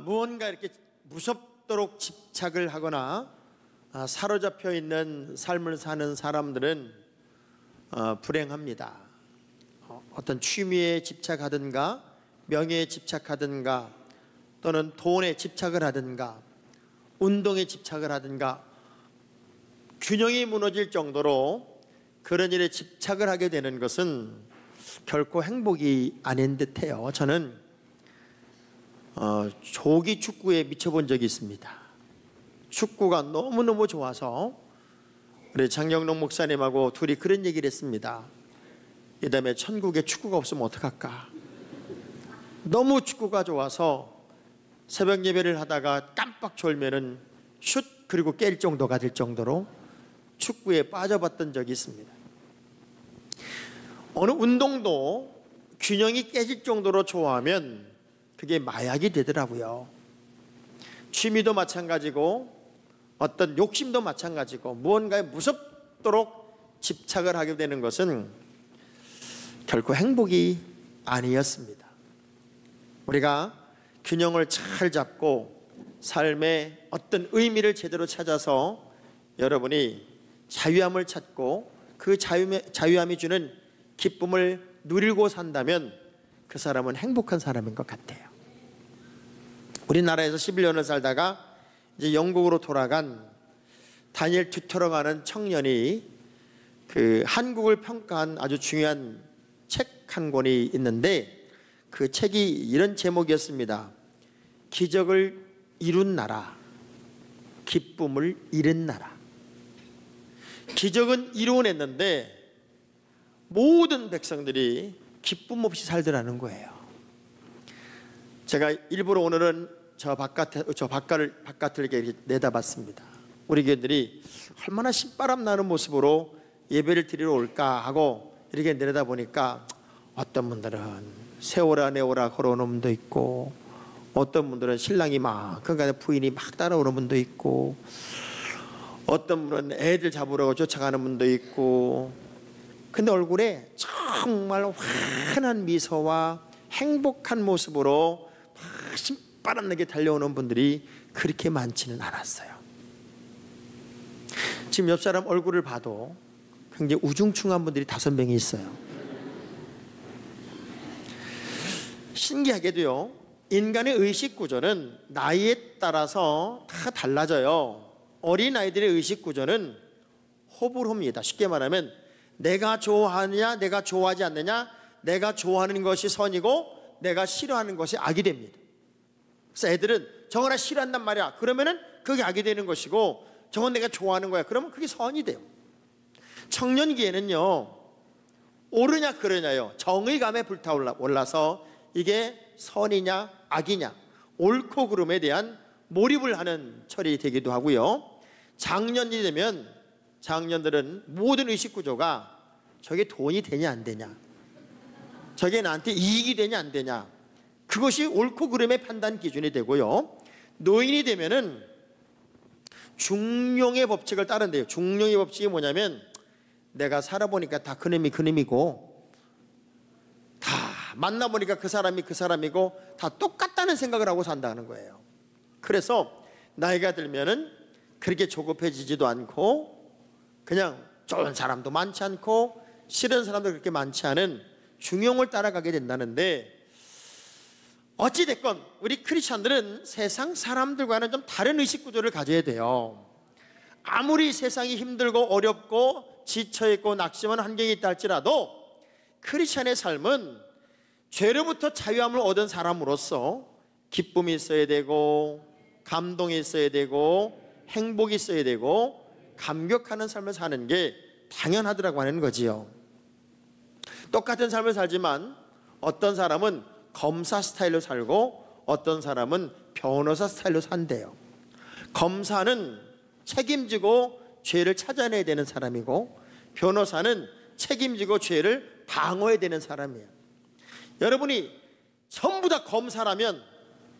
무언가 이렇게 무섭도록 집착을 하거나 사로잡혀 있는 삶을 사는 사람들은 불행합니다. 어떤 취미에 집착하든가 명예에 집착하든가 또는 돈에 집착을 하든가 운동에 집착을 하든가 균형이 무너질 정도로 그런 일에 집착을 하게 되는 것은 결코 행복이 아닌 듯해요. 저는 조기 축구에 미쳐본 적이 있습니다. 축구가 너무너무 좋아서 우리 장영록 목사님하고 둘이 그런 얘기를 했습니다. 이 다음에 천국에 축구가 없으면 어떡할까? 너무 축구가 좋아서 새벽 예배를 하다가 깜빡 졸면은 슛 그리고 깰 정도가 될 정도로 축구에 빠져봤던 적이 있습니다. 어느 운동도 균형이 깨질 정도로 좋아하면 그게 마약이 되더라고요. 취미도 마찬가지고 어떤 욕심도 마찬가지고 무언가에 무섭도록 집착을 하게 되는 것은 결코 행복이 아니었습니다. 우리가 균형을 잘 잡고 삶의 어떤 의미를 제대로 찾아서 여러분이 자유함을 찾고 그 자유함이 주는 기쁨을 누리고 산다면 그 사람은 행복한 사람인 것 같아요. 우리나라에서 11년을 살다가 이제 영국으로 돌아간 다니엘 튜터러가는 청년이 그 한국을 평가한 아주 중요한 책 한 권이 있는데 그 책이 이런 제목이었습니다. 기적을 이룬 나라, 기쁨을 잃은 나라. 기적은 이루어냈는데 모든 백성들이 기쁨 없이 살더라는 거예요. 제가 일부러 오늘은 저 바깥을 이렇게 내다봤습니다. 우리 교인들이 얼마나 신바람 나는 모습으로 예배를 드리러 올까 하고 이렇게 내려다보니까 어떤 분들은 세오라 내오라 걸어오는 분도 있고 어떤 분들은 신랑이 그러니까 부인이 따라오는 분도 있고 어떤 분은 애들 잡으러 쫓아가는 분도 있고 근데 얼굴에 정말 환한 미소와 행복한 모습으로 신바람나게 달려오는 분들이 그렇게 많지는 않았어요. 지금 옆 사람 얼굴을 봐도 굉장히 우중충한 분들이 5명이 있어요. 신기하게도요, 인간의 의식 구조는 나이에 따라서 다 달라져요. 어린아이들의 의식 구조는 호불호입니다. 쉽게 말하면 내가 좋아하느냐 내가 좋아하지 않느냐, 내가 좋아하는 것이 선이고 내가 싫어하는 것이 악이 됩니다. 그래서 애들은 저거나 싫어한단 말이야. 그러면은 그게 악이 되는 것이고 저건 내가 좋아하는 거야. 그러면 그게 선이 돼요. 청년기에는요, 옳으냐 그르냐요, 정의감에 불타올라서 이게 선이냐 악이냐, 옳고 그름에 대한 몰입을 하는 철이 되기도 하고요. 장년이 되면 장년들은 모든 의식 구조가 저게 돈이 되냐 안 되냐, 저게 나한테 이익이 되냐 안 되냐, 그것이 옳고 그름의 판단 기준이 되고요. 노인이 되면은 중용의 법칙을 따른대요. 중용의 법칙이 뭐냐면 내가 살아보니까 다 그놈이고 다 만나보니까 그 사람이고 다 똑같다는 생각을 하고 산다는 거예요. 그래서 나이가 들면은 그렇게 조급해지지도 않고 그냥 좋은 사람도 많지 않고 싫은 사람도 그렇게 많지 않은 중용을 따라가게 된다는데, 어찌됐건 우리 크리스찬들은 세상 사람들과는 좀 다른 의식 구조를 가져야 돼요. 아무리 세상이 힘들고 어렵고 지쳐있고 낙심한 환경이 있다 할지라도 크리스찬의 삶은 죄로부터 자유함을 얻은 사람으로서 기쁨이 있어야 되고 감동이 있어야 되고 행복이 있어야 되고 감격하는 삶을 사는 게 당연하더라고 하는 거지요. 똑같은 삶을 살지만 어떤 사람은 검사 스타일로 살고 어떤 사람은 변호사 스타일로 산대요. 검사는 책임지고 죄를 찾아내야 되는 사람이고 변호사는 책임지고 죄를 방어해야 되는 사람이에요. 여러분이 전부 다 검사라면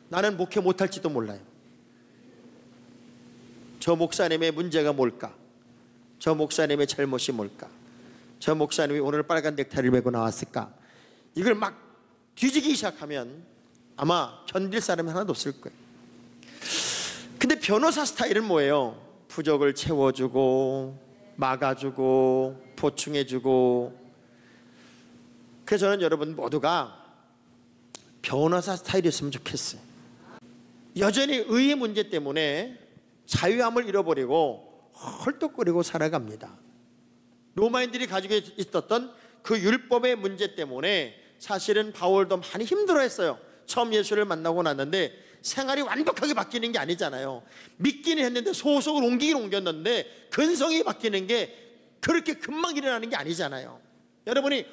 나는 목회 못할지도 몰라요. 저 목사님의 문제가 뭘까? 저 목사님의 잘못이 뭘까? 저 목사님이 오늘 빨간 넥타이를 메고 나왔을까? 이걸 막 뒤지기 시작하면 아마 견딜 사람이 하나도 없을 거예요. 근데 변호사 스타일은 뭐예요? 부족을 채워주고 막아주고 보충해주고. 그래서 저는 여러분 모두가 변호사 스타일이었으면 좋겠어요. 여전히 의의 문제 때문에 자유함을 잃어버리고 헐떡거리고 살아갑니다. 로마인들이 가지고 있었던 그 율법의 문제 때문에 사실은 바울도 많이 힘들어했어요. 처음 예수를 만나고 났는데 생활이 완벽하게 바뀌는 게 아니잖아요. 믿기는 했는데 소속을 옮기긴 옮겼는데 근성이 바뀌는 게 그렇게 금방 일어나는 게 아니잖아요. 여러분이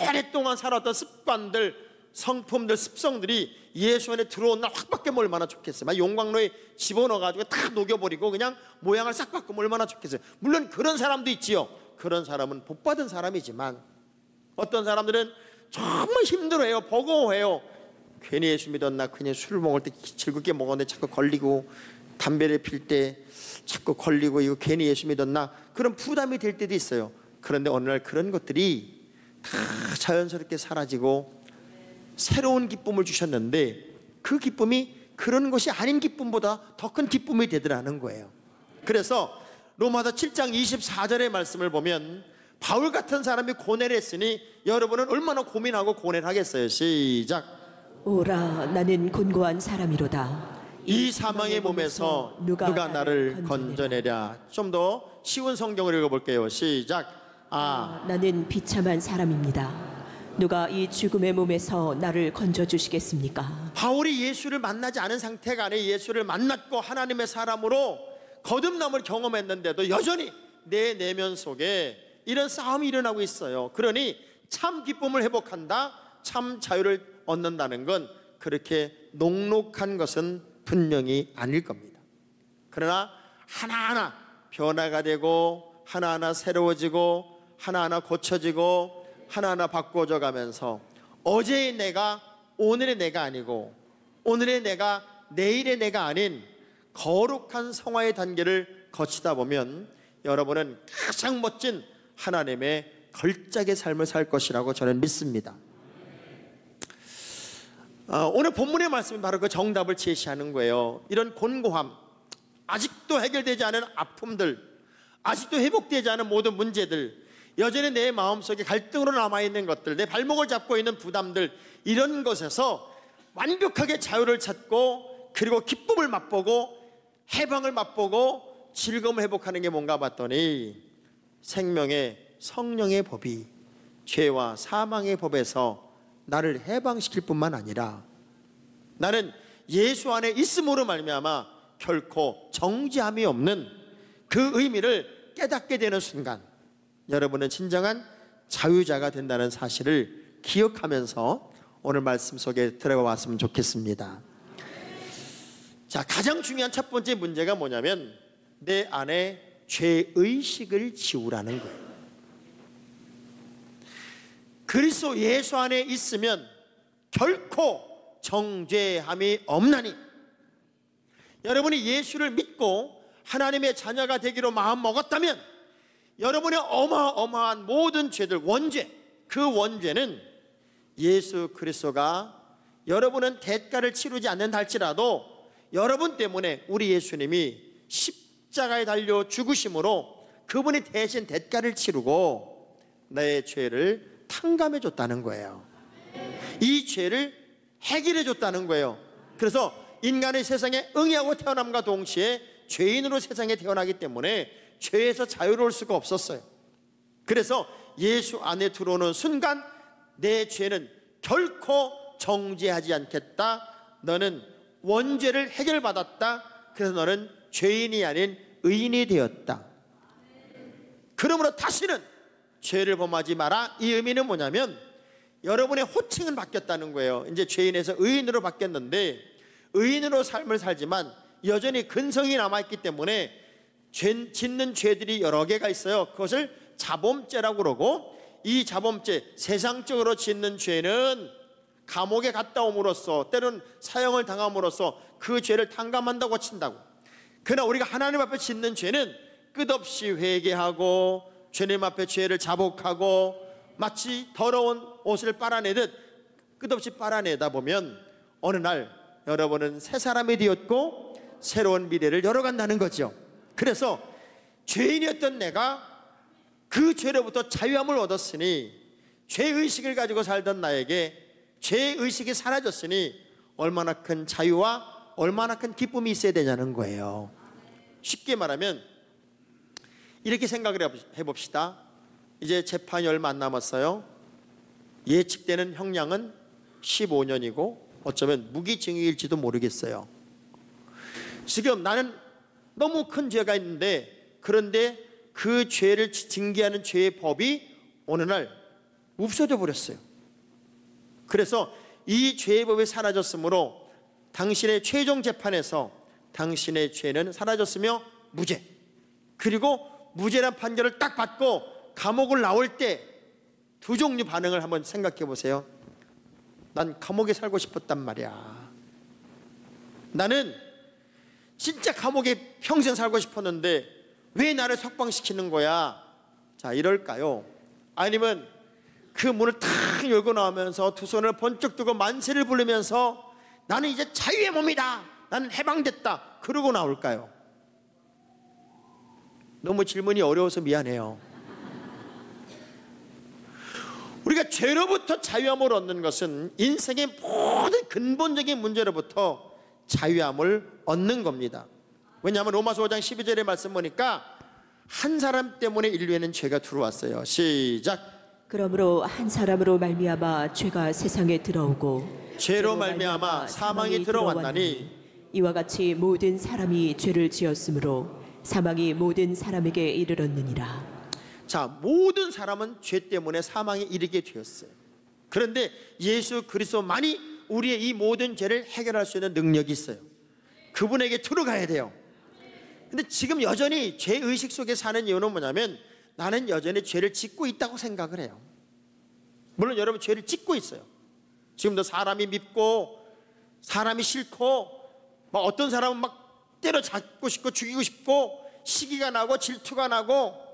오랫동안 살았던 습관들, 성품들, 습성들이 예수 안에 들어온 날 확 바뀌면 얼마나 좋겠어요. 용광로에 집어넣어가지고 다 녹여버리고 그냥 모양을 싹 바꾸면 얼마나 좋겠어요. 물론 그런 사람도 있지요. 그런 사람은 복받은 사람이지만 어떤 사람들은 정말 힘들어해요. 버거워해요. 괜히 예수 믿었나, 괜히 술을 먹을 때 즐겁게 먹었는데 자꾸 걸리고, 담배를 필 때 자꾸 걸리고, 이거 괜히 예수 믿었나, 그런 부담이 될 때도 있어요. 그런데 어느 날 그런 것들이 다 자연스럽게 사라지고 새로운 기쁨을 주셨는데 그 기쁨이 그런 것이 아닌 기쁨보다 더 큰 기쁨이 되더라는 거예요. 그래서 로마서 7장 24절의 말씀을 보면 바울 같은 사람이 고뇌를 했으니 여러분은 얼마나 고민하고 고뇌를 하겠어요. 시작. 오라, 나는 곤고한 사람이로다. 이 사망의 몸에서 누가 나를 건져내랴. 좀 더 쉬운 성경을 읽어볼게요. 시작. 나는 비참한 사람입니다. 누가 이 죽음의 몸에서 나를 건져주시겠습니까? 바울이 예수를 만나지 않은 상태가 아니라 예수를 만났고 하나님의 사람으로 거듭남을 경험했는데도 여전히 내 내면 속에 이런 싸움이 일어나고 있어요. 그러니 참 기쁨을 회복한다, 참 자유를 얻는다는 건 그렇게 녹록한 것은 분명히 아닐 겁니다. 그러나 하나하나 변화가 되고 하나하나 새로워지고 하나하나 고쳐지고 하나하나 바꿔져 가면서 어제의 내가 오늘의 내가 아니고 오늘의 내가 내일의 내가 아닌 거룩한 성화의 단계를 거치다 보면 여러분은 가장 멋진 하나님의 걸작의 삶을 살 것이라고 저는 믿습니다. 오늘 본문의 말씀이 바로 그 정답을 제시하는 거예요. 이런 곤고함, 아직도 해결되지 않은 아픔들, 아직도 회복되지 않은 모든 문제들, 여전히 내 마음속에 갈등으로 남아있는 것들, 내 발목을 잡고 있는 부담들, 이런 것에서 완벽하게 자유를 찾고 그리고 기쁨을 맛보고 해방을 맛보고 즐거움을 회복하는 게 뭔가 봤더니 생명의 성령의 법이 죄와 사망의 법에서 나를 해방시킬 뿐만 아니라 나는 예수 안에 있음으로 말미암아 결코 정죄함이 없는 그 의미를 깨닫게 되는 순간 여러분은 진정한 자유자가 된다는 사실을 기억하면서 오늘 말씀 속에 들어가 왔으면 좋겠습니다. 자, 가장 중요한 첫 번째 문제가 뭐냐면 내 안에 죄의식을 지우라는 거예요. 그리스도 예수 안에 있으면 결코 정죄함이 없나니, 여러분이 예수를 믿고 하나님의 자녀가 되기로 마음 먹었다면 여러분의 어마어마한 모든 죄들, 원죄, 그 원죄는 예수 그리스도가 여러분은 대가를 치르지 않는다 할지라도 여러분 때문에 우리 예수님이 십자가에 달려 죽으심으로 그분이 대신 대가를 치르고 내 죄를 탕감해 줬다는 거예요. 이 죄를 해결해 줬다는 거예요. 그래서 인간의 세상에 응하고 태어남과 동시에 죄인으로 세상에 태어나기 때문에 죄에서 자유로울 수가 없었어요. 그래서 예수 안에 들어오는 순간 내 죄는 결코 정죄하지 않겠다. 너는 원죄를 해결받았다. 그래서 너는 죄인이 아닌 의인이 되었다. 그러므로 다시는 죄를 범하지 마라. 이 의미는 뭐냐면 여러분의 호칭은 바뀌었다는 거예요. 이제 죄인에서 의인으로 바뀌었는데 의인으로 삶을 살지만 여전히 근성이 남아있기 때문에 짓는 죄들이 여러 개가 있어요. 그것을 자범죄라고 그러고, 이 자범죄, 세상적으로 짓는 죄는 감옥에 갔다 옴으로써 때로는 사형을 당함으로써 그 죄를 탕감한다고 친다고. 그러나 우리가 하나님 앞에 짓는 죄는 끝없이 회개하고 주님 앞에 죄를 자복하고 마치 더러운 옷을 빨아내듯 끝없이 빨아내다 보면 어느 날 여러분은 새 사람이 되었고 새로운 미래를 열어간다는 거죠. 그래서 죄인이었던 내가 그 죄로부터 자유함을 얻었으니, 죄의식을 가지고 살던 나에게 죄의식이 사라졌으니 얼마나 큰 자유와 얼마나 큰 기쁨이 있어야 되냐는 거예요. 쉽게 말하면 이렇게 생각을 해봅시다. 이제 재판이 얼마 안 남았어요. 예측되는 형량은 15년이고 어쩌면 무기징역일지도 모르겠어요. 지금 나는 너무 큰 죄가 있는데, 그런데 그 죄를 징계하는 죄의 법이 어느 날 없어져 버렸어요. 그래서 이 죄의 법이 사라졌으므로 당신의 최종 재판에서 당신의 죄는 사라졌으며 무죄, 그리고 무죄란 판결을 딱 받고 감옥을 나올 때 두 종류 반응을 한번 생각해 보세요. 난 감옥에 살고 싶었단 말이야. 나는 진짜 감옥에 평생 살고 싶었는데 왜 나를 석방시키는 거야? 자, 이럴까요? 아니면 그 문을 탁 열고 나오면서 두 손을 번쩍 들고 만세를 부르면서 나는 이제 자유의 몸이다, 나는 해방됐다, 그러고 나올까요? 너무 질문이 어려워서 미안해요. 우리가 죄로부터 자유함을 얻는 것은 인생의 모든 근본적인 문제로부터 자유함을 얻는 겁니다. 왜냐하면 로마서 5장 12절의 말씀 보니까 한 사람 때문에 인류에는 죄가 들어왔어요. 시작. 그러므로 한 사람으로 말미암아 죄가 세상에 들어오고 죄로 말미암아 사망이 들어왔나니 이와 같이 모든 사람이 죄를 지었으므로 사망이 모든 사람에게 이르렀느니라. 자, 모든 사람은 죄 때문에 사망에 이르게 되었어요. 그런데 예수 그리스도만이 우리의 이 모든 죄를 해결할 수 있는 능력이 있어요. 그분에게 들어가야 돼요. 근데 지금 여전히 죄의식 속에 사는 이유는 뭐냐면 나는 여전히 죄를 짓고 있다고 생각을 해요. 물론 여러분 죄를 짓고 있어요. 지금도 사람이 밉고 사람이 싫고 막 어떤 사람은 막 때려잡고 싶고 죽이고 싶고 시기가 나고 질투가 나고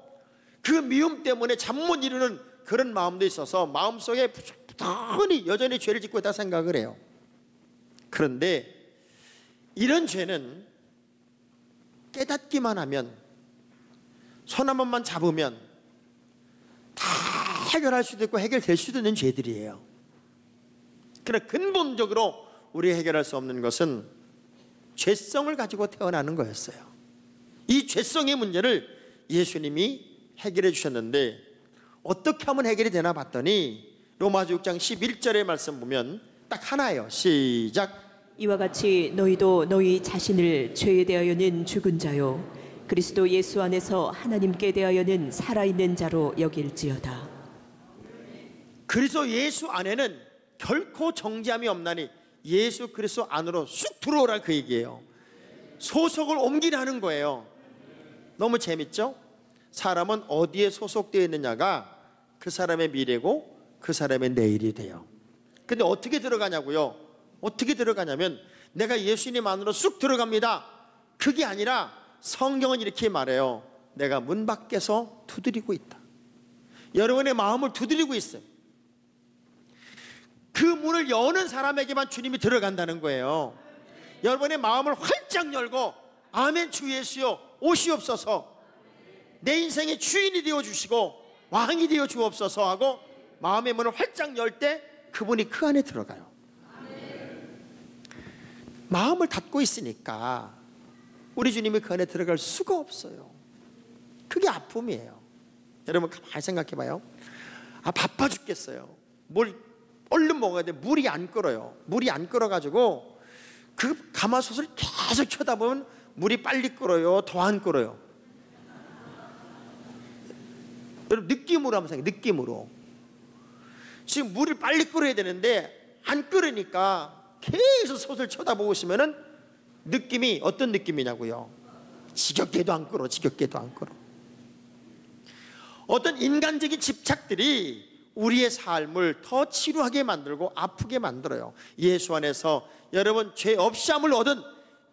그 미움 때문에 잠 못 이루는 그런 마음도 있어서 마음속에 부지런히 여전히 죄를 짓고 있다고 생각을 해요. 그런데 이런 죄는 깨닫기만 하면, 손 한 번만 잡으면 다 해결할 수도 있고 해결될 수도 있는 죄들이에요. 그러나 근본적으로 우리가 해결할 수 없는 것은 죄성을 가지고 태어나는 거였어요. 이 죄성의 문제를 예수님이 해결해 주셨는데 어떻게 하면 해결이 되나 봤더니 로마서 6장 11절의 말씀 보면 딱 하나예요. 시작. 이와 같이 너희도 너희 자신을 죄에 대하여는 죽은 자요 그리스도 예수 안에서 하나님께 대하여는 살아있는 자로 여길지어다. 그리스도 예수 안에는 결코 정죄함이 없나니 예수 그리스도 안으로 쑥 들어오라, 그 얘기예요. 소속을 옮기라는 거예요. 너무 재밌죠? 사람은 어디에 소속되어 있느냐가 그 사람의 미래고 그 사람의 내일이 돼요. 근데 어떻게 들어가냐고요? 어떻게 들어가냐면 내가 예수님 안으로 쑥 들어갑니다. 그게 아니라 성경은 이렇게 말해요. 내가 문 밖에서 두드리고 있다. 여러분의 마음을 두드리고 있어요. 그 문을 여는 사람에게만 주님이 들어간다는 거예요. 여러분의 마음을 활짝 열고 아멘 주 예수여 오시옵소서, 내 인생의 주인이 되어주시고 왕이 되어 주옵소서 하고 마음의 문을 활짝 열 때 그분이 그 안에 들어가요. 마음을 닫고 있으니까 우리 주님이 그 안에 들어갈 수가 없어요. 그게 아픔이에요. 여러분 가만히 생각해 봐요. 바빠 죽겠어요. 뭘 얼른 먹어야 돼. 물이 안 끓어요. 물이 안 끓어가지고 그 가마솥을 계속 쳐다보면 물이 빨리 끓어요, 더 안 끓어요? 여러분 느낌으로 한번 생각해요. 느낌으로. 지금 물을 빨리 끓여야 되는데 안 끓으니까 계속 솥을 쳐다보고 있으면은 느낌이 어떤 느낌이냐고요? 지겹게도 안 끓어, 지겹게도 안 끓어. 어떤 인간적인 집착들이 우리의 삶을 더 지루하게 만들고 아프게 만들어요. 예수 안에서 여러분 죄 없이함을 얻은,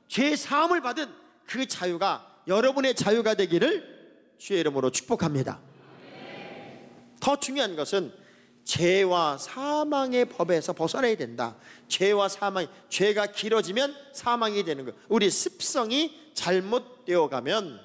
죄 사함을 받은 그 자유가 여러분의 자유가 되기를 주의 이름으로 축복합니다. 더 중요한 것은 죄와 사망의 법에서 벗어나야 된다. 죄와 사망, 죄가 길어지면 사망이 되는 거예요. 우리 습성이 잘못되어 가면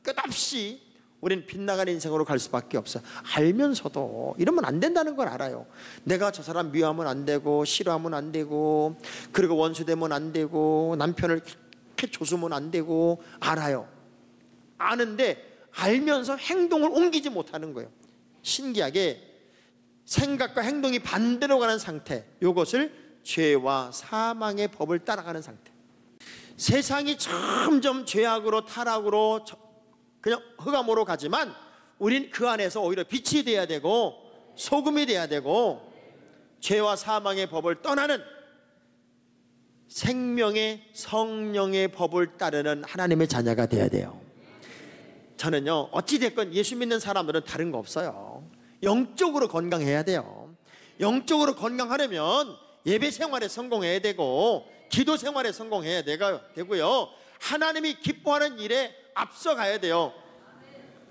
끝없이 우리는 빗나가는 인생으로 갈 수밖에 없어요. 알면서도 이러면 안 된다는 걸 알아요. 내가 저 사람 미워하면 안 되고, 싫어하면 안 되고, 그리고 원수되면 안 되고, 남편을 이렇게 조수면 안 되고, 알아요. 아는데 알면서 행동을 옮기지 못하는 거예요. 신기하게 생각과 행동이 반대로 가는 상태, 이것을 죄와 사망의 법을 따라가는 상태. 세상이 점점 죄악으로, 타락으로 그냥 흑암으로 가지만 우린 그 안에서 오히려 빛이 돼야 되고 소금이 돼야 되고, 죄와 사망의 법을 떠나는 생명의 성령의 법을 따르는 하나님의 자녀가 돼야 돼요. 저는요, 어찌됐건 예수 믿는 사람들은 다른 거 없어요. 영적으로 건강해야 돼요. 영적으로 건강하려면 예배 생활에 성공해야 되고, 기도 생활에 성공해야 되고요, 하나님이 기뻐하는 일에 앞서가야 돼요.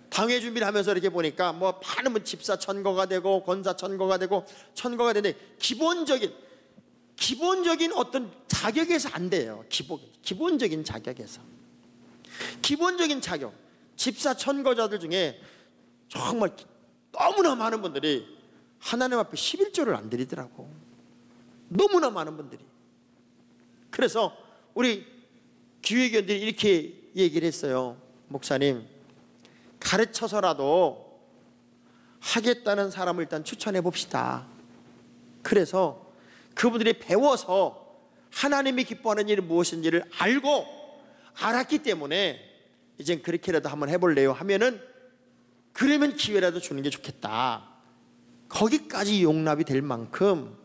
당회 준비를 하면서 이렇게 보니까 뭐 많은 집사 천거가 되고 권사 천거가 되고 천거가 되는데 기본적인 어떤 자격에서 안 돼요. 기본적인 자격에서. 기본적인 자격. 집사 천거자들 중에 정말 너무나 많은 분들이 하나님 앞에 11조를 안 드리더라고. 너무나 많은 분들이. 그래서 우리 기획위원들이 이렇게 얘기를 했어요. 목사님, 가르쳐서라도 하겠다는 사람을 일단 추천해 봅시다. 그래서 그분들이 배워서 하나님이 기뻐하는 일이 무엇인지를 알았기 때문에 이젠 그렇게라도 한번 해볼래요 하면은, 그러면 기회라도 주는 게 좋겠다. 거기까지 용납이 될 만큼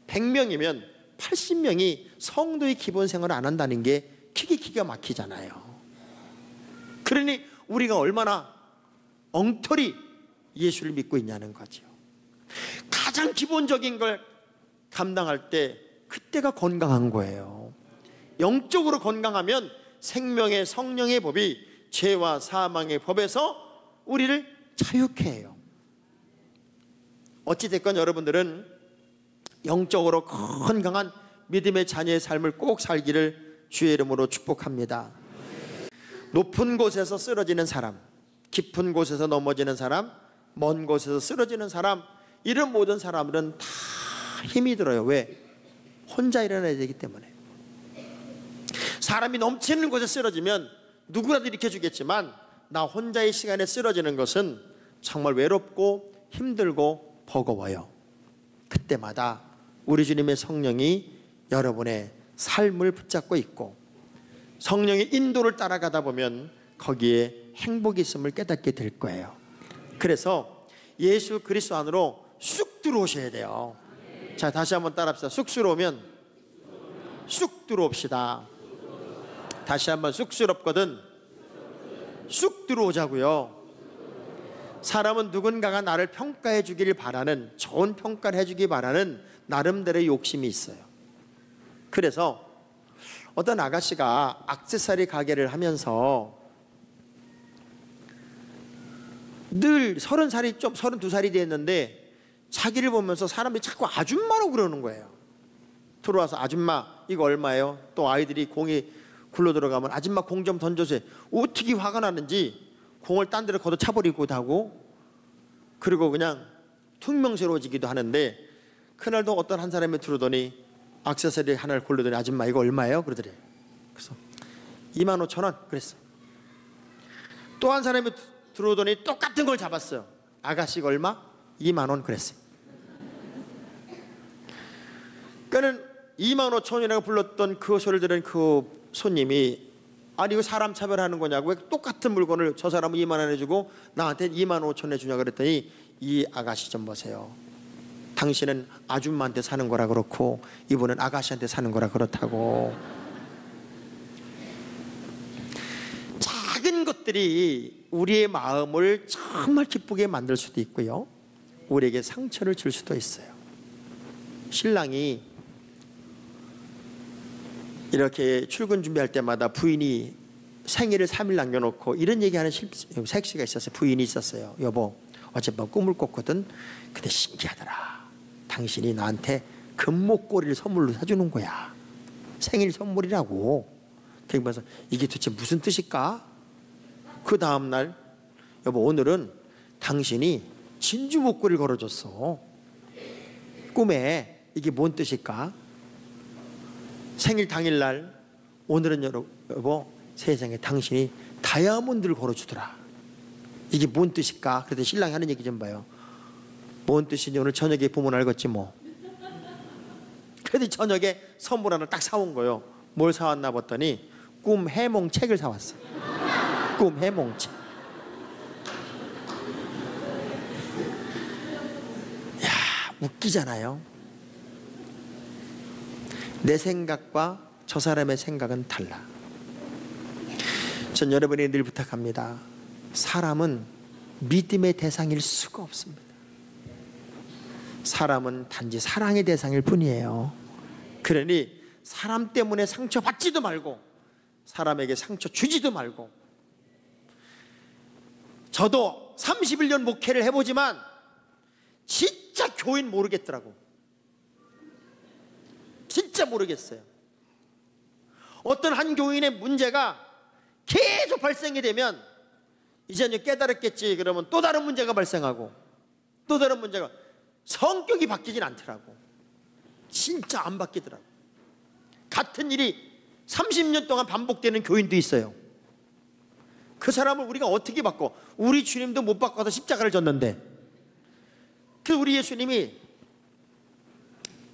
100명이면 80명이 성도의 기본 생활을 안 한다는 게 기가 막히잖아요. 그러니 우리가 얼마나 엉터리 예수를 믿고 있냐는 거죠. 가장 기본적인 걸 감당할 때 그때가 건강한 거예요. 영적으로 건강하면 생명의 성령의 법이 죄와 사망의 법에서 우리를 자유케 해요. 어찌됐건 여러분들은 영적으로 건강한 믿음의 자녀의 삶을 꼭 살기를 주의 이름으로 축복합니다. 높은 곳에서 쓰러지는 사람, 깊은 곳에서 넘어지는 사람, 먼 곳에서 쓰러지는 사람, 이런 모든 사람들은 다 힘이 들어요. 왜? 혼자 일어나야 되기 때문에. 사람이 넘치는 곳에 쓰러지면 누구라도 일으켜주겠지만, 나 혼자의 시간에 쓰러지는 것은 정말 외롭고 힘들고 버거워요. 그때마다 우리 주님의 성령이 여러분의 삶을 붙잡고 있고, 성령의 인도를 따라가다 보면 거기에 행복이 있음을 깨닫게 될 거예요. 그래서 예수 그리스도 안으로 쑥 들어오셔야 돼요. 자, 다시 한번 따라합시다. 쑥스러우면 쑥 들어옵시다. 다시 한번 쑥스럽거든 쑥 들어오자고요. 사람은 누군가가 나를 평가해 주기를 바라는, 좋은 평가를 해주기 바라는 나름대로의 욕심이 있어요. 그래서 어떤 아가씨가 액세서리 가게를 하면서 늘 32살이 됐는데 자기를 보면서 사람들이 자꾸 아줌마라고 그러는 거예요. 들어와서 아줌마 이거 얼마예요? 또 아이들이 공이 굴러 들어가면 아줌마 공 좀 던져주세요. 어떻게 화가 나는지 공을 딴 데로 걷어 차버리기도 하고, 그리고 그냥 퉁명스러워지기도 하는데, 그날도 어떤 한 사람이 들어오더니 액세서리 하나를 고르더니 아줌마 이거 얼마예요? 그러더래요. 그래서 25,000원 그랬어. 또 한 사람이 들어오더니 똑같은 걸 잡았어요. 아가씨가 얼마? 20,000원 그랬어요. 그러니까는 25,000원이라고 불렀던 그 소리를 들은 그 손님이, 아니 이거 사람 차별하는 거냐고, 왜 똑같은 물건을 저 사람은 20,000원 해주고 나한테 25,000원 해주냐 그랬더니, 이 아가씨 좀 보세요. 당신은 아줌마한테 사는 거라 그렇고 이분은 아가씨한테 사는 거라 그렇다고. 작은 것들이 우리의 마음을 정말 기쁘게 만들 수도 있고요, 우리에게 상처를 줄 수도 있어요. 신랑이 이렇게 출근 준비할 때마다 부인이 생일을 3일 남겨놓고 이런 얘기하는 색시가 있었어요. 부인이 있었어요. 여보, 어젯밤 꿈을 꿨거든. 근데 신기하더라. 당신이 나한테 금목걸이를 선물로 사주는 거야. 생일 선물이라고. 그래서 이게 도대체 무슨 뜻일까? 그 다음날, 여보 오늘은 당신이 진주 목걸이를 걸어줬어. 꿈에. 이게 뭔 뜻일까? 생일 당일날, 오늘은 여보 세상에 당신이 다이아몬드를 걸어주더라. 이게 뭔 뜻일까? 그래도 신랑이 하는 얘기 좀 봐요. 뭔 뜻인지 오늘 저녁에 보면 알겠지 뭐. 그래도 저녁에 선물 하나 딱 사온 거예요. 뭘 사왔나 봤더니 꿈 해몽책을 사왔어. 꿈 해몽책. 야, 웃기잖아요. 내 생각과 저 사람의 생각은 달라. 전 여러분에게 늘 부탁합니다. 사람은 믿음의 대상일 수가 없습니다. 사람은 단지 사랑의 대상일 뿐이에요. 그러니 사람 때문에 상처받지도 말고 사람에게 상처 주지도 말고. 저도 31년 목회를 해보지만 진짜 교인 모르겠더라고. 진짜 모르겠어요. 어떤 한 교인의 문제가 계속 발생이 되면 이제는 깨달았겠지 그러면 또 다른 문제가 발생하고 또 다른 문제가, 성격이 바뀌진 않더라고. 진짜 안 바뀌더라고. 같은 일이 30년 동안 반복되는 교인도 있어요. 그 사람을 우리가 어떻게 바꿔? 우리 주님도 못 바꿔서 십자가를 졌는데. 그 우리 예수님이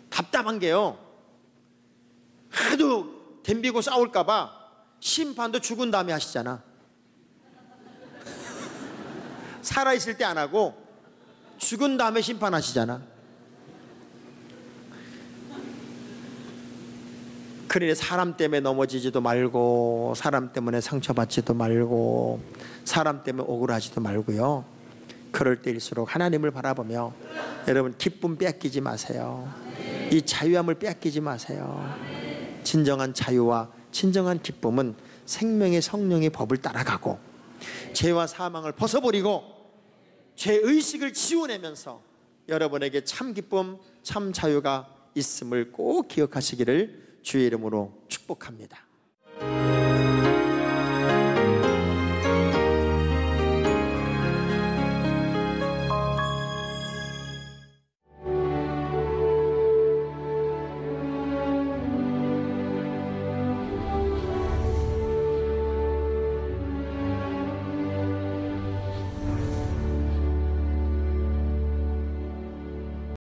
답답한 게요, 하도 덤비고 싸울까봐 심판도 죽은 다음에 하시잖아. 살아있을 때 안 하고 죽은 다음에 심판하시잖아. 그러니 사람 때문에 넘어지지도 말고 사람 때문에 상처받지도 말고 사람 때문에 억울하지도 말고요. 그럴 때일수록 하나님을 바라보며 여러분 기쁨 뺏기지 마세요. 이 자유함을 뺏기지 마세요. 진정한 자유와 진정한 기쁨은 생명의 성령의 법을 따라가고 죄와 사망을 벗어버리고 죄의식을 지워내면서 여러분에게 참 기쁨, 참 자유가 있음을 꼭 기억하시기를 주의 이름으로 축복합니다.